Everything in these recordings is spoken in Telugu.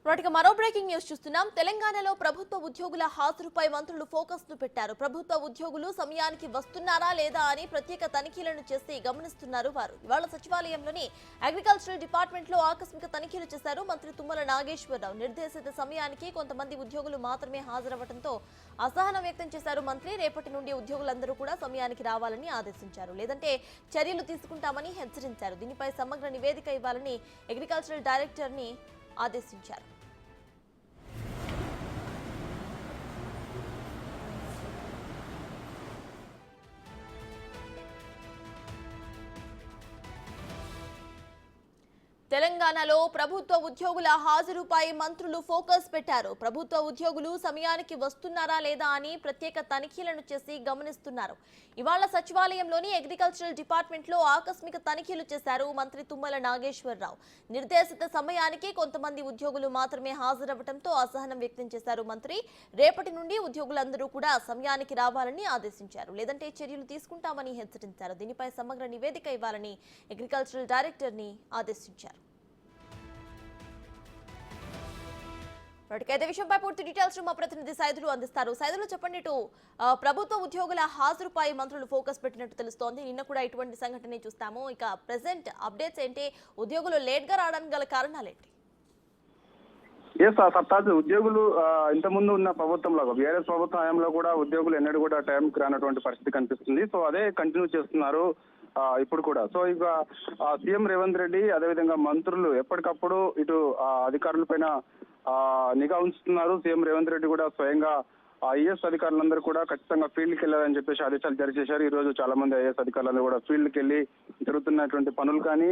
వాటికి మరో బ్రేకింగ్ న్యూస్ చూస్తున్నాం. తెలంగాణలో ప్రభుత్వ ఉద్యోగుల హాజరుపై మంత్రులు ఫోకస్ ను పెట్టారు. ప్రభుత్వ ఉద్యోగులు సమయానికి వస్తున్నారా లేదా అని ప్రత్యేక తనిఖీలను చేసి గమనిస్తున్నారు వారు. ఇవాళ సచివాలయంలోని అగ్రికల్చరల్ డిపార్ట్మెంట్ లో ఆకస్మిక తనిఖీలు చేశారు మంత్రి తుమ్మల నాగేశ్వరరావు. నిర్దేశిత సమయానికి కొంతమంది ఉద్యోగులు మాత్రమే హాజరవ్వడంతో అసహనం వ్యక్తం చేశారు మంత్రి. రేపటి నుండి ఉద్యోగులందరూ కూడా సమయానికి రావాలని ఆదేశించారు, లేదంటే చర్యలు తీసుకుంటామని హెచ్చరించారు. దీనిపై సమగ్ర నివేదిక ఇవ్వాలని అగ్రికల్చరల్ డైరెక్టర్ ని ఆదేశించారు. తెలంగాణలో ప్రభుత్వ ఉద్యోగుల హాజరుపై మంత్రులు ఫోకస్ పెట్టారు. ప్రభుత్వ ఉద్యోగులు సమయానికి వస్తున్నారా లేదా అని ప్రత్యేక తనిఖీలను చేసి గమనిస్తున్నారు. ఇవాళ సచివాలయంలోని అగ్రికల్చరల్ డిపార్ట్మెంట్ లో ఆకస్మిక తనిఖీలు చేశారు మంత్రి తుమ్మల నాగేశ్వరరావు. నిర్దేశిత సమయానికి కొంతమంది ఉద్యోగులు మాత్రమే హాజరవ్వడంతో అసహనం వ్యక్తం చేశారు మంత్రి. రేపటి నుండి ఉద్యోగులందరూ కూడా సమయానికి రావాలని ఆదేశించారు, లేదంటే చర్యలు తీసుకుంటామని హెచ్చరించారు. దీనిపై సమగ్ర నివేదిక ఇవ్వాలని అగ్రికల్చరల్ డైరెక్టర్ ని ఆదేశించారు. వాటికైతే విషయంపై పూర్తి డీటెయిల్స్ మా ప్రతినిధి సైదులు అందిస్తారు. సైదులు చెప్పండి, ఇటు ప్రభుత్వ ఉద్యోగుల హాజరుపై మంత్రులు ఫోకస్ పెట్టినట్టు తెలుస్తోంది. నిన్న కూడా ఇటువంటి సంఘటన చూస్తాము. ఇక ప్రెసెంట్ అప్డేట్స్ ఏంటి? ఉద్యోగులు లేట్ గా రావడానికి గల కారణాలు ఏంటి? సత్తాజ్, ఉద్యోగులు ఇంతకుముందు ఉన్న ప్రభుత్వంలో బీఆర్ఎస్ ప్రభుత్వ హయాంలో కూడా ఉద్యోగులు ఎన్నడూ కూడా టైంకి రానటువంటి పరిస్థితి కనిపిస్తుంది. సో అదే కంటిన్యూ చేస్తున్నారు ఇప్పుడు కూడా. సో ఇక సీఎం రేవంత్ రెడ్డి అదేవిధంగా మంత్రులు ఎప్పటికప్పుడు ఇటు అధికారులపైన నిఘా ఉంచుతున్నారు. సీఎం రేవంత్ రెడ్డి కూడా స్వయంగా ఐఏఎస్ అధికారులందరూ కూడా ఖచ్చితంగా ఫీల్డ్కి వెళ్ళాలని చెప్పేసి ఆదేశాలు జారీ చేశారు. ఈ రోజు చాలా మంది ఐఏఎస్ అధికారులందరూ కూడా ఫీల్డ్కి వెళ్ళి జరుగుతున్నటువంటి పనులు కానీ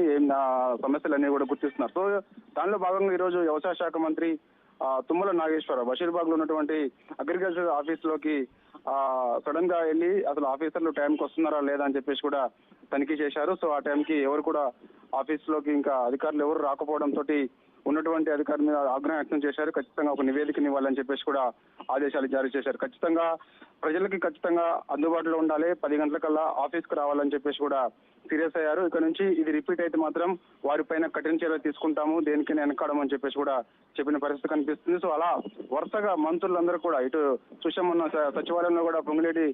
సమస్యలన్నీ కూడా గుర్తిస్తున్నారు. సో దానిలో భాగంగా ఈ రోజు వ్యవసాయ శాఖ మంత్రి తుమ్మల నాగేశ్వరరావు బషీర్బాగ్ లో ఉన్నటువంటి అగ్రికల్చర్ ఆఫీస్ లోకి సడన్ గా వెళ్ళి అసలు ఆఫీసర్లు టైంకి వస్తున్నారా లేదా అని చెప్పేసి కూడా తనిఖీ చేశారు. సో ఆ టైంకి ఎవరు కూడా ఆఫీస్ లోకి ఇంకా అధికారులు ఎవరు రాకపోవడంతో ఉన్నటువంటి అధికారుల మీద ఆగ్రహం వ్యక్తం చేశారు. ఖచ్చితంగా ఒక నివేదికని ఇవ్వాలని చెప్పేసి కూడా ఆదేశాలు జారీ చేశారు. ఖచ్చితంగా ప్రజలకి ఖచ్చితంగా అందుబాటులో ఉండాలి, 10 గంటలకల్లా ఆఫీస్కి రావాలని చెప్పేసి కూడా సీరియస్ అయ్యారు. ఇక నుంచి ఇది రిపీట్ అయితే మాత్రం వారిపైన కఠిన చర్యలు తీసుకుంటాము, దేనికైనా వెనకాడమని చెప్పేసి కూడా చెప్పిన పరిస్థితి కనిపిస్తుంది. సో అలా వరుసగా మంత్రులందరూ కూడా ఇటు చూసామన్న సచివాలయంలో కూడా పొంగులేటి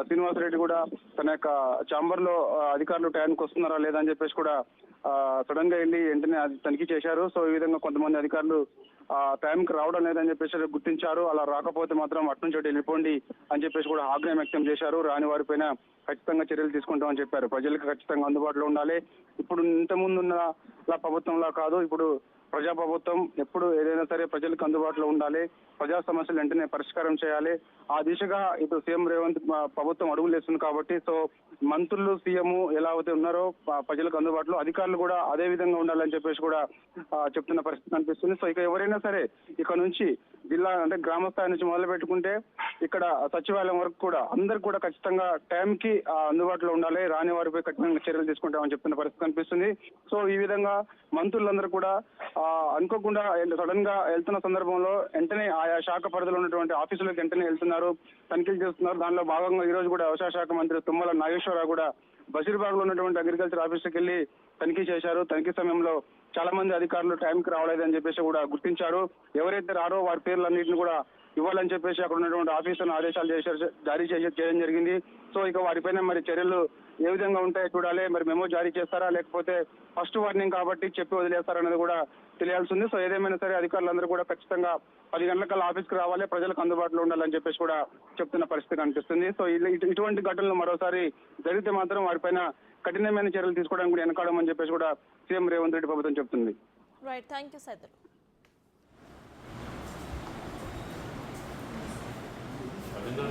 శ్రీనివాసరెడ్డి కూడా తన యొక్క ఛాంబర్ లో అధికారులు టైంకి వస్తున్నారా లేదా అని చెప్పేసి కూడా సడన్ గా వెళ్ళి వెంటనే తనిఖీ చేశారు. సో ఈ విధంగా కొంతమంది అధికారులు టైంకి రావడం లేదని చెప్పేసి గుర్తించారు. అలా రాకపోతే మాత్రం అటు నుంచి వెళ్ళిపోండి అని చెప్పేసి కూడా ఆగ్రహం వ్యక్తం చేశారు. రాని వారిపైన ఖచ్చితంగా చర్యలు తీసుకుంటామని చెప్పారు. ప్రజలకు ఖచ్చితంగా అందుబాటులో ఉండాలి. ఇప్పుడు ఇంతకుముందున్న ప్రభుత్వంలా కాదు, ఇప్పుడు ప్రజా ప్రభుత్వం ఎప్పుడు ఏదైనా సరే ప్రజలకు అందుబాటులో ఉండాలి, ప్రజా సమస్యలు వెంటనే పరిష్కారం చేయాలి. ఆ దిశగా ఇటు సీఎం రేవంత్ ప్రభుత్వం అడుగులు వేస్తుంది కాబట్టి సో మంత్రులు సీఎం ఎలా అయితే ఉన్నారో ప్రజలకు అందుబాటులో అధికారులు కూడా అదే విధంగా ఉండాలని చెప్పేసి కూడా చెప్తున్న పరిస్థితి కనిపిస్తుంది. సో ఇక ఎవరైనా సరే ఇక నుంచి జిల్లా అంటే గ్రామ స్థాయి నుంచి మొదలు పెట్టుకుంటే ఇక్కడ సచివాలయం వరకు కూడా అందరు కూడా ఖచ్చితంగా టైంకి అందుబాటులో ఉండాలి, రాని వారిపై కఠినంగా చర్యలు తీసుకుంటామని చెప్తున్న పరిస్థితి కనిపిస్తుంది. సో ఈ విధంగా మంత్రులందరూ కూడా అనుకోకుండా సడన్ గా వెళ్తున్న సందర్భంలో వెంటనే ఆయా శాఖ పరిధిలో ఉన్నటువంటి ఆఫీసులకు వెంటనే వెళ్తున్నారు, తనిఖీలు చేస్తున్నారు. దానిలో భాగంగా ఈ రోజు కూడా వ్యవసాయ శాఖ మంత్రి తుమ్మల నాగేశ్వరరావు కూడా బషీర్బాగ్ లో ఉన్నటువంటి అగ్రికల్చర్ ఆఫీసుకి వెళ్ళి తనిఖీ చేశారు. తనిఖీ సమయంలో చాలా మంది అధికారులు టైంకి రావలేదని చెప్పేసి కూడా గుర్తించారు. ఎవరైతే రారో వారి పేర్లన్నింటినీ కూడా ఇవ్వాలని చెప్పేసి అక్కడ ఉన్నటువంటి ఆఫీసర్ను ఆదేశాలు జారీ చేయడం జరిగింది. సో ఇక వారిపైన మరి చర్యలు ఏ విధంగా ఉంటాయో చూడాలి. మరి మెమో జారీ చేస్తారా లేకపోతే ఫస్ట్ వార్నింగ్ కాబట్టి చెప్పి వదిలేస్తారనేది కూడా తెలియాల్సి ఉంది. సో ఏదేమైనా సరే అధికారులందరూ కూడా ఖచ్చితంగా 10 గంటలకల్లా ఆఫీస్కి రావాలి, ప్రజలకు అందుబాటులో ఉండాలని చెప్పేసి కూడా చెప్తున్న పరిస్థితి కనిపిస్తుంది. సో ఇటువంటి ఘటనలు మరోసారి జరిగితే మాత్రం వారిపైన కఠినమైన చర్యలు తీసుకోవడానికి కూడా వెనకాడమని చెప్పేసి కూడా సీఎం రేవంత్ రెడ్డి ప్రభుత్వం చెప్తుంది. Right, thank you Saidulu. Abhinandana